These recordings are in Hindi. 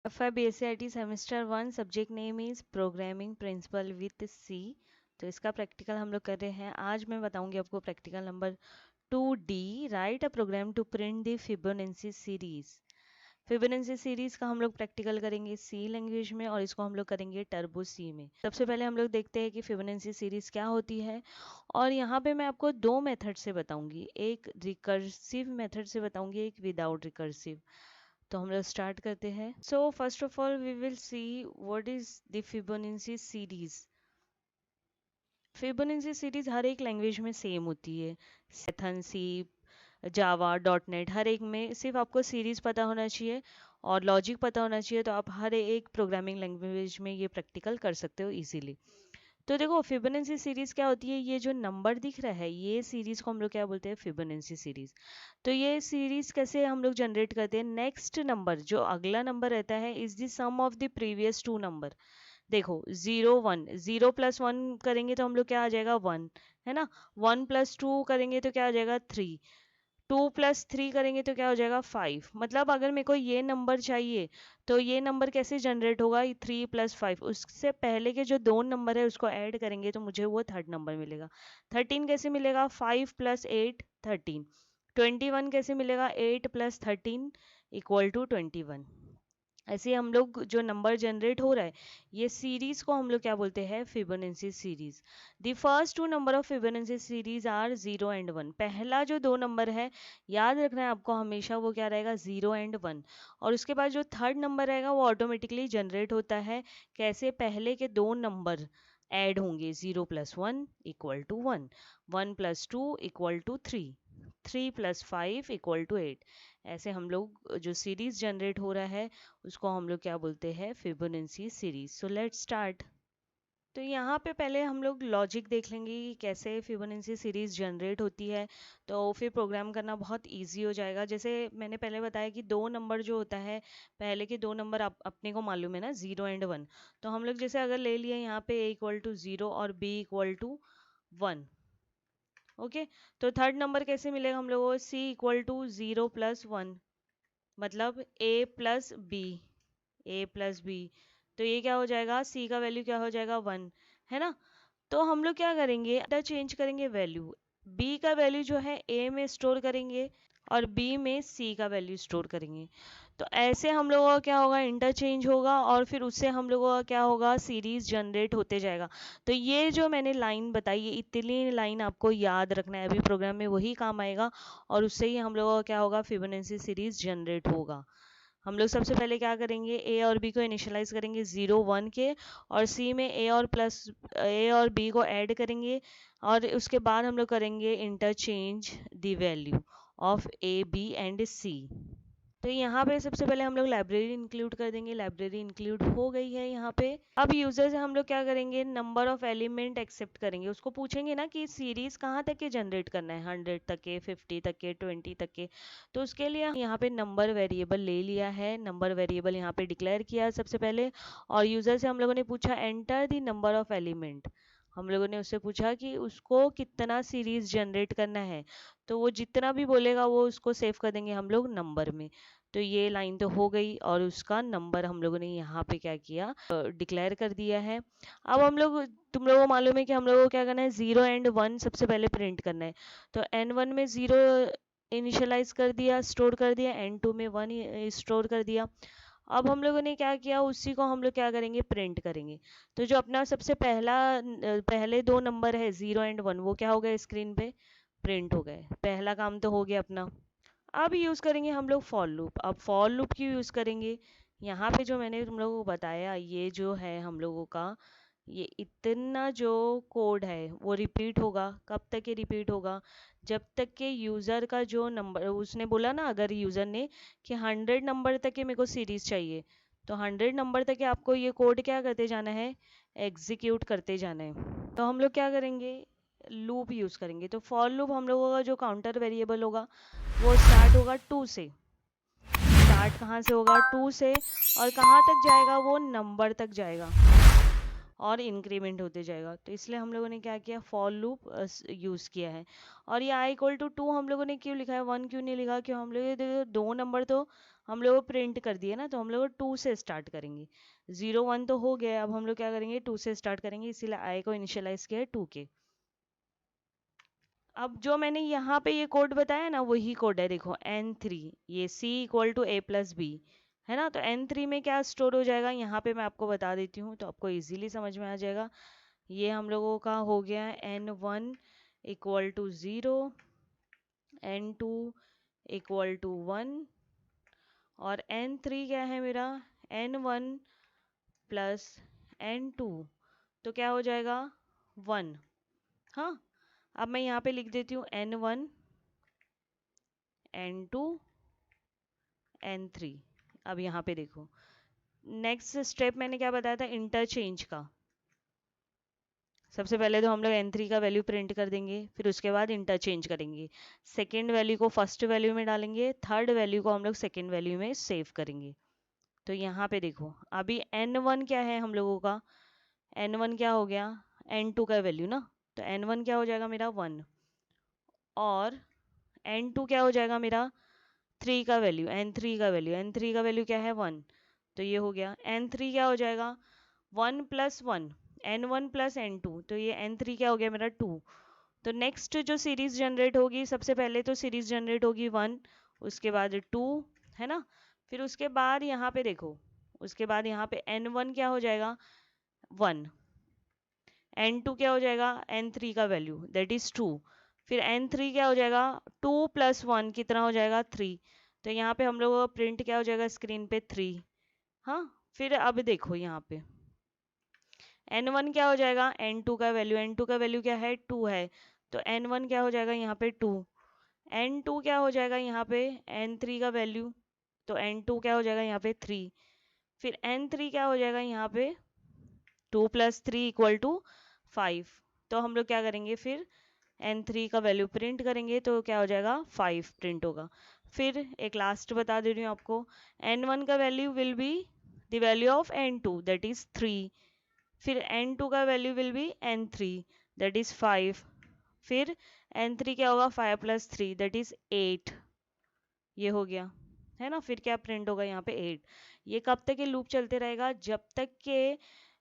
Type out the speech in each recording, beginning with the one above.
FI BSc semester 1 subject name is programming principle with C. तो इसका प्रैक्टिकल हम लोग कर रहे हैं। आज मैं बताऊंगी आपको practical number 2D, write a program to print the Fibonacci series. Fibonacci series का हम लोग प्रैक्टिकल करेंगे सी लैंग्वेज में और इसको हम लोग करेंगे टर्बो सी में। सबसे पहले हम लोग देखते हैं कि फिबोनाची सीरीज क्या होती है और यहाँ पे मैं आपको दो मेथड से बताऊंगी, एक रिकर्सिव मेथड से बताऊंगी, एक विदाउट रिकर्सिव। तो हम लोग स्टार्ट करते हैं। So first of all we will see what is the Fibonacci series. Fibonacci series हर एक लैंग्वेज में सेम होती है। Python, C, Java, dot net, हर एक में सिर्फ आपको सीरीज पता होना चाहिए और लॉजिक पता होना चाहिए, तो आप हर एक प्रोग्रामिंग लैंग्वेज में ये प्रैक्टिकल कर सकते हो इजीली। तो देखो फिबोनाची सीरीज क्या होती है, ये जो नंबर दिख रहा है ये सीरीज को हम लोग क्या बोलते हैं, फिबोनाची सीरीज। तो ये सीरीज कैसे हम लोग जनरेट करते हैं, नेक्स्ट नंबर जो अगला नंबर रहता है is the sum of the previous two number. देखो 0 1, 0+1 करेंगे तो हम लोग क्या आ जाएगा 1, है ना। 1+2 करेंगे तो क्या आ जाएगा 3, 2+3 करेंगे तो क्या हो जाएगा 5। मतलब अगर मेरे को ये नंबर चाहिए तो ये नंबर कैसे जनरेट होगा, 3+5, उससे पहले के जो दो नंबर है उसको ऐड करेंगे तो मुझे वो थर्ड नंबर मिलेगा। 13 कैसे मिलेगा, 5+8 13। 21 कैसे मिलेगा, 8+13 = 21। ऐसे हम लोग जो नंबर जनरेट हो रहा है ये सीरीज को हम लोग क्या बोलते हैं, Fibonacci series. The first two number of Fibonacci series are 0 and 1। पहला जो दो नंबर है याद रखना है आपको हमेशा, वो क्या रहेगा 0 एंड 1। और उसके बाद जो थर्ड नंबर रहेगा वो ऑटोमेटिकली जनरेट होता है। कैसे, पहले के दो नंबर ऐड होंगे, 0+1 = 1, 1+2 = 3, 3+5 = 8। ऐसे हम लोग जो सीरीज जनरेट हो रहा है उसको हम लोग क्या बोलते हैं, Fibonacci series. So let's start. तो यहाँ पे पहले हम लोग लॉजिक देख लेंगे कि कैसे फिबोनाची सीरीज जनरेट होती है, तो फिर प्रोग्राम करना बहुत इजी हो जाएगा। जैसे मैंने पहले बताया कि दो नंबर जो होता है, पहले के दो नंबर अपने को मालूम है ना, 0 एंड 1। तो हम लोग जैसे अगर ले लिए यहाँ पे a = 0 और b = 1, ओके। तो थर्ड नंबर कैसे मिलेगा हम लोगों को, c = 0+1, मतलब a+b। तो ये क्या हो जाएगा, c का वैल्यू क्या हो जाएगा 1, है ना। तो हम लोग क्या करेंगे, इंटरचेंज करेंगे वैल्यू। b का वैल्यू जो है a में स्टोर करेंगे और b में c का वैल्यू स्टोर करेंगे। तो ऐसे हम लोगों का क्या होगा, इंटरचेंज होगा और फिर उससे हम लोगों का क्या होगा, सीरीज जनरेट होते जाएगा। तो ये जो मैंने लाइन बताई है, इतनी लाइन आपको याद रखना है, अभी प्रोग्राम में वही काम आएगा और उससे ही हम लोगों का क्या होगा, फिबोनाची सीरीज जनरेट होगा। हम लोग सबसे पहले क्या करेंगे, ए और बी को इनिशियलाइज करेंगे 0 1 के, और सी में ए और बी को ऐड करेंगे और उसके बाद हम लोग करेंगे interchange the value of A B and C. तो यहाँ पे सबसे पहले हम लोग लाइब्रेरी इंक्लूड कर देंगे, लाइब्रेरी इंक्लूड हो गई है यहाँ पे। अब यूजर से हम लोग क्या करेंगे, नंबर ऑफ एलिमेंट एक्सेप्ट करेंगे। उसको पूछेंगे ना कि सीरीज कहाँ तक के जनरेट करना है, 100 तक के, 50 तक के, 20 तक के। तो उसके लिए यहाँ पे नंबर वेरिएबल ले लिया है, नंबर वेरिएबल यहाँ पे डिक्लेयर किया है सबसे पहले। और यूजर से हम लोगों ने पूछा enter the number of element. हम लोगों ने उससे पूछा कि उसको कितना सीरीज जनरेट करना है, तो वो जितना भी बोलेगा वो उसको सेव कर देंगे हम लोग नंबर में। तो ये लाइन तो हो गई और उसका नंबर हम लोगों ने यहाँ पे क्या किया, डिक्लेयर कर दिया है। अब हम लोग, तुम लोगों को मालूम है कि हम लोगों को क्या करना है, 0 एंड 1 सबसे पहले प्रिंट करना है। तो n1 में 0 इनिशियलाइज कर दिया, स्टोर कर दिया, n2 में 1 स्टोर कर दिया। अब हम लोगों ने क्या किया, उसी को हम लोग क्या करेंगे, प्रिंट करेंगे। तो जो अपना सबसे पहले दो नंबर है 0 एंड 1, वो क्या हो गए, स्क्रीन पे प्रिंट हो गए। पहला काम तो हो गया अपना। अब यूज़ करेंगे हम लोग फॉर लूप। अब फॉर लूप क्यों यूज़ करेंगे, यहाँ पे जो मैंने तुम लोगों को बताया, ये जो है हम लोगों का, ये इतना जो कोड है वो रिपीट होगा। कब तक ये रिपीट होगा, जब तक के यूज़र का जो नंबर, उसने बोला ना अगर यूज़र ने कि 100 नंबर तक के मेरे को सीरीज चाहिए, तो 100 नंबर तक के आपको ये कोड क्या करते जाना है, एग्जीक्यूट करते जाना है। तो हम लोग क्या करेंगे, लूप यूज़ करेंगे। तो फॉर लूप हम लोगों का जो काउंटर वेरिएबल होगा वो स्टार्ट होगा 2 से। स्टार्ट कहाँ से होगा, 2 से, और कहाँ तक जाएगा, वो नंबर तक जाएगा। और इंक्रीमेंट होते जाएगा। तो इसलिए हम लोगों ने क्या किया, फॉर लूप यूज़ किया है। और ये i इक्वल टू 2 हम लोगों ने क्यों लिखा है, 1 क्यों नहीं लिखा, क्यों हम लोग ये दो नंबर तो हम लोग प्रिंट कर दिए ना, तो हम लोग 2 से स्टार्ट करेंगे। 0 1 तो हो गया, अब हम लोग क्या करेंगे, 2 से स्टार्ट करेंगे, इसीलिए i को इनिशियलाइज किया है 2 के। अब जो मैंने यहाँ पे ये कोड बताया ना, वही कोड है, देखो n3, ये c equal to a plus B है ना। तो n3 में क्या स्टोर हो जाएगा, यहाँ पे मैं आपको बता देती हूँ तो आपको इजीली समझ में आ जाएगा। ये हम लोगों का हो गया n1 equal to 0, n2 equal to 1 और n3 क्या है मेरा, n1 प्लस n2, तो क्या हो जाएगा 1। हाँ, अब मैं यहाँ पे लिख देती हूँ n1 n2 n3। अब यहाँ पे देखो, नेक्स्ट स्टेप मैंने क्या बताया था, इंटरचेंज का। सबसे पहले तो हम लोग n3 का वैल्यू प्रिंट कर देंगे, फिर उसके बाद इंटरचेंज करेंगे। सेकेंड वैल्यू को फर्स्ट वैल्यू में डालेंगे, थर्ड वैल्यू को हम लोग सेकेंड वैल्यू में सेव करेंगे। तो यहाँ पे देखो, अभी n1 क्या है हम लोगों का, n1 क्या हो गया, n2 का वैल्यू ना, तो n1 क्या हो जाएगा मेरा 1, और n2 क्या हो जाएगा मेरा 3 का वैल्यू, n3 का वैल्यू, n3 का वैल्यू क्या है 1, तो ये हो गया। n3 क्या हो जाएगा 1 प्लस 1, n1 प्लस n2, तो ये n3 क्या हो गया मेरा 2। तो नेक्स्ट जो सीरीज जनरेट होगी, सबसे पहले तो सीरीज जनरेट होगी 1, उसके बाद 2 है ना, फिर उसके बाद यहाँ पे देखो, उसके बाद यहाँ पे n1 क्या हो जाएगा 1, n2 क्या हो जाएगा n3 का वैल्यू दैट इज 2, फिर n3 क्या हो जाएगा 2 प्लस 1 कितना हो जाएगा 3। तो यहाँ पे हम लोग का प्रिंट क्या हो जाएगा स्क्रीन पे 3। हाँ, फिर अब देखो यहाँ पे n1 क्या हो जाएगा n2 का वैल्यू, n2 का वैल्यू क्या है 2 है, तो n1 क्या हो जाएगा यहाँ पे 2, n2 क्या हो जाएगा यहाँ पे n3 का वैल्यू, तो n2 क्या हो जाएगा यहाँ पे 3, फिर n3 क्या हो जाएगा यहाँ पे 2 प्लस 3 इक्वल टू 5। तो हम लोग क्या करेंगे, फिर n3 का वैल्यू प्रिंट करेंगे, तो क्या हो जाएगा 5 प्रिंट होगा। फिर एक लास्ट बता दे रही हूँ आपको, n1 का value will be the value of n2 that is 3, फिर n2 का value will be n3 that is 5, फिर n3 क्या होगा 5 प्लस 3 दैट इज 8, ये हो गया है ना। फिर क्या प्रिंट होगा यहाँ पे 8। ये कब तक ये लूप चलते रहेगा, जब तक के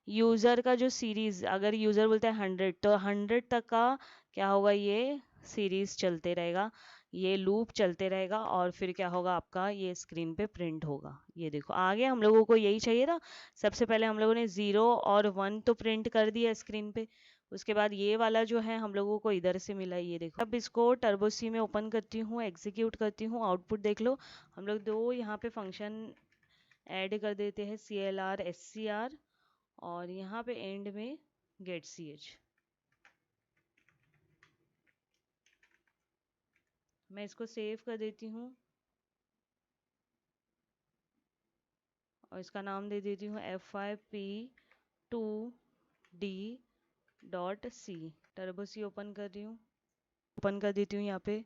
यूज़र का जो सीरीज़, अगर यूज़र बोलता है 100, तो 100 तक का क्या होगा, ये सीरीज़ चलते रहेगा, ये लूप चलते रहेगा, और फिर क्या होगा आपका, ये स्क्रीन पे प्रिंट होगा। ये देखो आगे हम लोगों को यही चाहिए था। सबसे पहले हम लोगों ने 0 और 1 तो प्रिंट कर दिया स्क्रीन पे, उसके बाद ये वाला जो है हम लोगों को इधर से मिला, ये देखो। अब इसको टर्बो सी में ओपन करती हूँ, एग्जीक्यूट करती हूँ, आउटपुट देख लो। हम लोग दो यहाँ पे फंक्शन ऐड कर देते हैं, CLR SCR, और यहाँ पे एंड में गेट ch। मैं इसको सेव कर देती हूँ और इसका नाम दे देती हूँ FYP2D.C। टर्बो सी ओपन कर रही हूँ, ओपन कर देती हूँ यहाँ पे,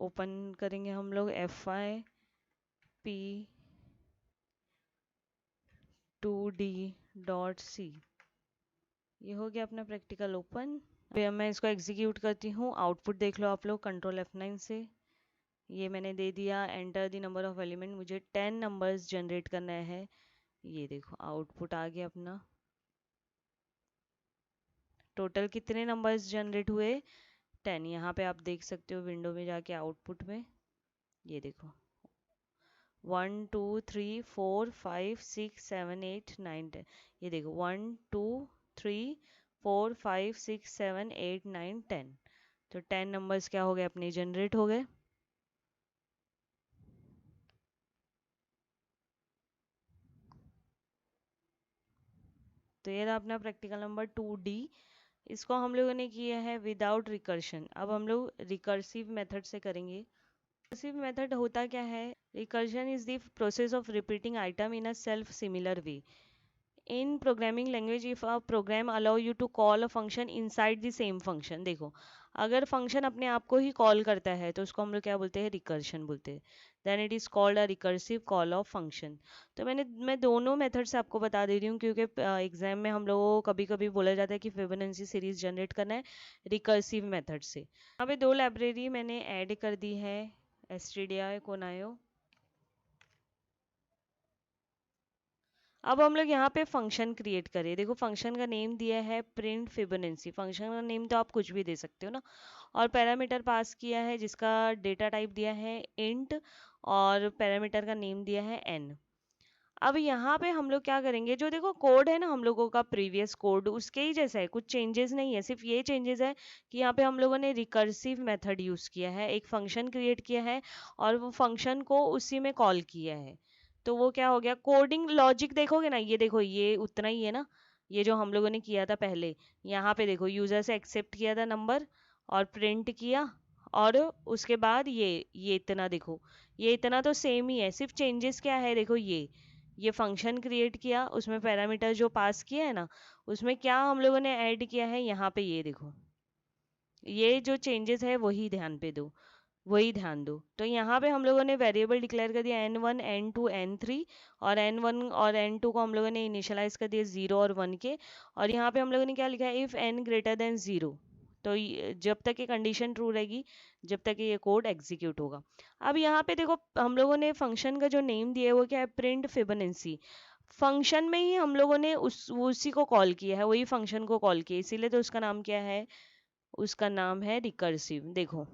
ओपन करेंगे हम लोग FYP2D.C। ये हो गया अपना प्रैक्टिकल ओपन। फिर मैं इसको एग्जीक्यूट करती हूँ, आउटपुट देख लो आप लोग, कंट्रोल F9 से। ये मैंने दे दिया enter the number of element, मुझे 10 नंबर्स जनरेट करना है। ये देखो आउटपुट आ गया अपना। टोटल कितने नंबर्स जनरेट हुए, 10। यहाँ पे आप देख सकते हो विंडो में जाके आउटपुट में, ये देखो 1 2 3 4 5 6 7 8 9 10। ये देखो 1 2 3 4 5 6 7 8 9 10। तो 10 नंबर्स क्या हो गए अपने जनरेट हो गए। तो ये था अपना प्रैक्टिकल नंबर 2D। इसको हम लोगों ने किया है विदाउट रिकर्शन। अब हम लोग रिकर्सिव मेथड से करेंगे। रिकर्सिव मेथड होता क्या है, recursion is the process of repeating item in a self similar way. In programming language if a program allow you to call a function inside the same function. देखो, अगर फंक्शन अपने आप को ही कॉल करता है तो उसको हम लोग क्या बोलते हैं, रिकर्शन बोलते हैं। Then it is called a recursive call of function. तो मैं दोनों मेथड से आपको बता दे रही हूँ, क्योंकि एग्जाम में हम लोगों को कभी कभी बोला जाता है कि फिबोनाची सीरीज जनरेट करना है रिकर्सिव मेथड से। यहाँ पे दो लाइब्रेरी मैंने ऐड कर दी है, stdio कोनायो। अब हम लोग यहाँ पे फंक्शन क्रिएट करें। देखो, फंक्शन का नेम दिया है प्रिंट फिबोनाची। फंक्शन का नेम तो आप कुछ भी दे सकते हो ना। और पैरामीटर पास किया है जिसका डेटा टाइप दिया है इंट, और पैरामीटर का नेम दिया है एन। अब यहाँ पे हम लोग क्या करेंगे, जो देखो कोड है ना हम लोगों का प्रीवियस कोड उसके ही जैसा है, कुछ चेंजेस नहीं है। सिर्फ ये चेंजेस है कि यहाँ पे हम लोगों ने रिकर्सिव मेथड यूज किया है, एक फंक्शन क्रिएट किया है और वो फंक्शन को उसी में कॉल किया है। तो वो क्या हो गया, कोडिंग लॉजिक देखोगे ना, ये देखो ये उतना ही है ना, ये जो हम लोगों ने किया था पहले। यहाँ पे देखो यूजर से एक्सेप्ट किया था नंबर और प्रिंट किया, और उसके बाद ये इतना देखो, ये इतना तो सेम ही है। सिर्फ चेंजेस क्या है, देखो ये फंक्शन क्रिएट किया, उसमें पैरामीटर जो पास किया है ना, उसमें क्या हम लोगों ने ऐड किया है, यहाँ पे ये देखो, ये जो चेंजेस है वही ध्यान पे दो, वही ध्यान दो। तो यहाँ पे हम लोगों ने वेरिएबल डिक्लेयर कर दिया n1 n2 n3, और n1 और n2 को हम लोगों ने इनिशियलाइज कर दिया 0 और 1 के। और यहाँ पे हम लोगों ने क्या लिखा है, इफ n ग्रेटर देन 0। तो जब तक ये कंडीशन ट्रू रहेगी, जब तक ये कोड एग्जीक्यूट होगा। अब यहाँ पे देखो, हम लोगों ने फंक्शन का जो नेम दिया है वो क्या है, प्रिंट फिबोनाची। फंक्शन में ही हम लोगों ने उसी को कॉल किया है, वही फंक्शन को कॉल किया, इसीलिए तो उसका नाम क्या है, उसका नाम है रिकर्सिव। देखो,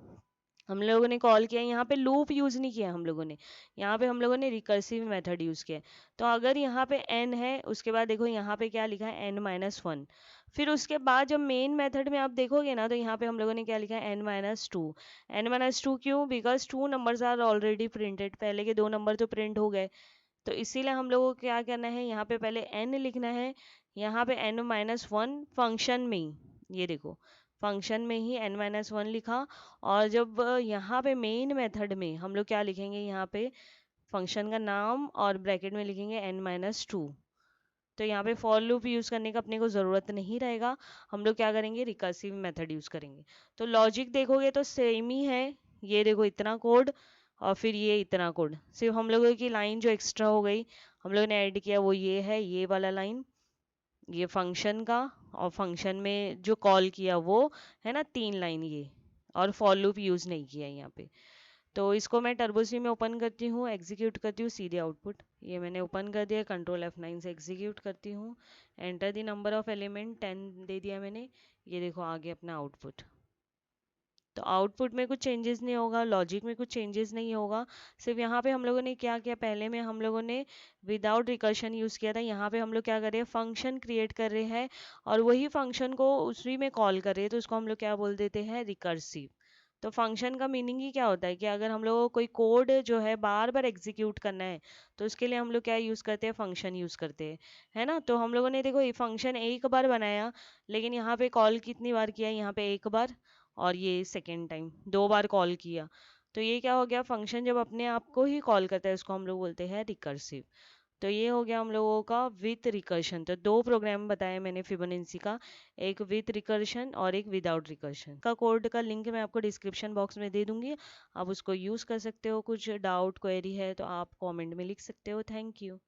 हम लोगों ने कॉल किया, यहाँ पे लूप यूज नहीं किया हम लोगों ने, यहाँ पे हम लोगों ने रिकर्सिव मेथड यूज किया। तो अगर यहाँ पे n है, उसके बाद देखो यहाँ पे क्या लिखा है, n-1। फिर उसके बाद जब मेन मेथड में आप देखोगे ना, तो यहाँ पे हम लोगों ने क्या लिखा है, n-2। n-2 क्यों, because 2 numbers are already printed, पहले के 2 नंबर तो प्रिंट हो गए। तो इसीलिए हम लोगों को क्या करना है, यहाँ पे पहले n लिखना है, यहाँ पे n-1 फंक्शन में ही, ये देखो फंक्शन में ही n-1 लिखा। और जब यहाँ पे मेन मेथड में हम लोग क्या लिखेंगे, यहाँ पे फंक्शन का नाम और ब्रैकेट में लिखेंगे n-2। तो यहाँ पे फॉर लूप यूज करने का अपने को ज़रूरत नहीं रहेगा, हम लोग क्या करेंगे, रिकर्सिव मेथड यूज करेंगे। तो लॉजिक देखोगे तो सेम ही है, ये देखो इतना कोड और फिर ये इतना कोड। सिर्फ हम लोगों की लाइन जो एक्स्ट्रा हो गई, हम लोगों ने ऐड किया, वो ये है, ये वाला लाइन, ये फंक्शन का, और फंक्शन में जो कॉल किया वो है ना 3 लाइन ये, और फॉर लूप यूज नहीं किया यहाँ पे। तो इसको मैं टर्बोसी में ओपन करती हूँ, एग्जीक्यूट करती हूँ, सीधे आउटपुट ये मैंने ओपन कर दिया, कंट्रोल F9 से एग्जीक्यूट करती हूँ, enter the number of element 10 दे दिया मैंने, ये देखो आ गया अपना आउटपुट। तो आउटपुट में कुछ चेंजेस नहीं होगा, लॉजिक में कुछ चेंजेस नहीं होगा। सिर्फ यहाँ पे हम लोगों ने क्या किया, पहले में हम लोगों ने विदाउट रिकर्शन यूज़ किया था, यहाँ पे हम लोग क्या कर रहे हैं, फंक्शन क्रिएट कर रहे हैं और वही फंक्शन को उसी में कॉल कर रहे हैं, तो उसको हम लोग क्या बोल देते हैं, रिकर्सिव। तो फंक्शन का मीनिंग ही क्या होता है कि अगर हम लोगों को कोई कोड जो है बार बार एग्जीक्यूट करना है, तो उसके लिए हम लोग क्या यूज़ करते हैं, फंक्शन यूज़ करते हैं, है ना। तो हम लोगों ने देखो ये फंक्शन एक बार बनाया, लेकिन यहाँ पे कॉल कितनी बार किया, यहाँ पे एक बार, और ये सेकेंड टाइम 2 बार कॉल किया। तो ये क्या हो गया, फंक्शन जब अपने आप को ही कॉल करता है उसको हम लोग बोलते हैं रिकर्सिव। तो ये हो गया हम लोगों का विथ रिकर्शन। तो 2 प्रोग्राम बताए मैंने फिबोनाची का, एक विथ रिकर्शन और एक विदाउट रिकर्शन का। कोड का लिंक मैं आपको डिस्क्रिप्शन बॉक्स में दे दूंगी, आप उसको यूज़ कर सकते हो। कुछ डाउट क्वेरी है तो आप कमेंट में लिख सकते हो। Thank you.